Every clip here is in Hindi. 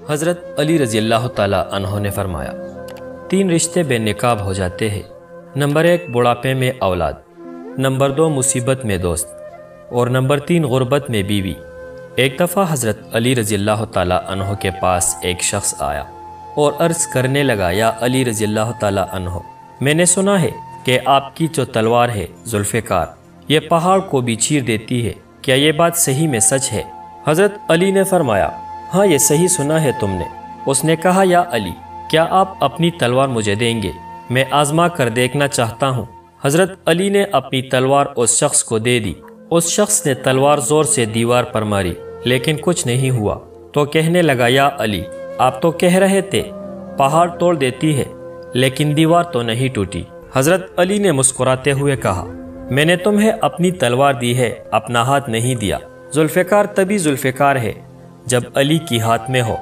हज़रत अली रज़ियल्लाहु ताला अन्हो ने फरमाया, 3 रिश्ते बेनकाब हो जाते हैं। नंबर 1 बुढ़ापे में औलाद, नंबर 2 मुसीबत में दोस्त और नंबर 3 गुर्बत में बीवी। एक दफ़ा हज़रत अली रज़ियल्लाहु ताला अन्हो के पास एक शख्स आया और अर्ज़ करने लगा, या अली रज़ियल्लाहु ताला अन्हो, मैंने सुना है कि आपकी जो तलवार है जुल्फ़िकार, ये पहाड़ को भी चीर देती है, क्या ये बात सही में सच है? हज़रत अली ने फरमाया, हाँ ये सही सुना है तुमने। उसने कहा, या अली, क्या आप अपनी तलवार मुझे देंगे? मैं आजमा कर देखना चाहता हूँ। हज़रत अली ने अपनी तलवार उस शख्स को दे दी। उस शख्स ने तलवार ज़ोर से दीवार पर मारी, लेकिन कुछ नहीं हुआ। तो कहने लगा, या अली, आप तो कह रहे थे पहाड़ तोड़ देती है, लेकिन दीवार तो नहीं टूटी। हज़रत अली ने मुस्कुराते हुए कहा, मैंने तुम्हें अपनी तलवार दी है, अपना हाथ नहीं दिया। जुल्फ़िकार तभी जुल्फ़िकार है जब अली की हाथ में हो,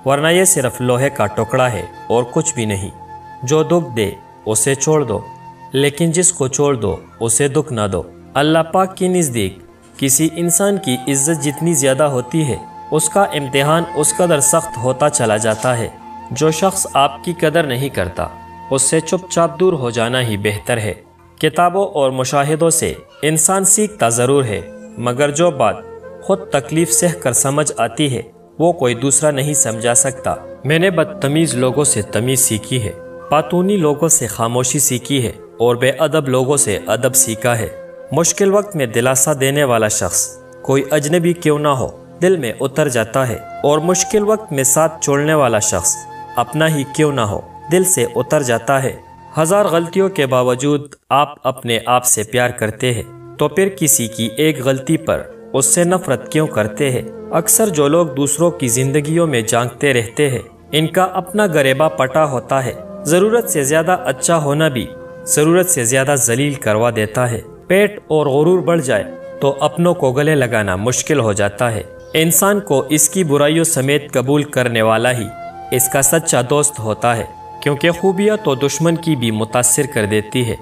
वरना ये सिर्फ लोहे का टुकड़ा है और कुछ भी नहीं। जो दुख दे उसे छोड़ दो, लेकिन जिसको छोड़ दो उसे दुख ना दो। अल्लाह पाक के नज़दीक किसी इंसान की इज्जत जितनी ज़्यादा होती है, उसका इम्तिहान उस कदर सख्त होता चला जाता है। जो शख्स आपकी कदर नहीं करता, उससे चुपचाप दूर हो जाना ही बेहतर है। किताबों और मुशाहिदों से इंसान सीखता ज़रूर है, मगर जो बात खुद तकलीफ़ सह कर समझ आती है, वो कोई दूसरा नहीं समझा सकता। मैंने बदतमीज़ लोगों से तमीज़ सीखी है, पातूनी लोगों से खामोशी सीखी है और बेअदब लोगों से अदब सीखा है। मुश्किल वक्त में दिलासा देने वाला शख्स कोई अजनबी क्यों ना हो, दिल में उतर जाता है, और मुश्किल वक्त में साथ छोड़ने वाला शख्स अपना ही क्यों ना हो, दिल से उतर जाता है। 1000 गलतियों के बावजूद आप अपने आप से प्यार करते हैं, तो फिर किसी की एक गलती पर उससे नफरत क्यों करते हैं? अक्सर जो लोग दूसरों की जिंदगियों में झांकते रहते हैं, इनका अपना गरेबा पटा होता है। ज़रूरत से ज़्यादा अच्छा होना भी ज़रूरत से ज़्यादा जलील करवा देता है। पेट और गुरूर बढ़ जाए तो अपनों को गले लगाना मुश्किल हो जाता है। इंसान को इसकी बुराइयों समेत कबूल करने वाला ही इसका सच्चा दोस्त होता है, क्योंकि खूबियाँ तो दुश्मन की भी मुतासिर कर देती है।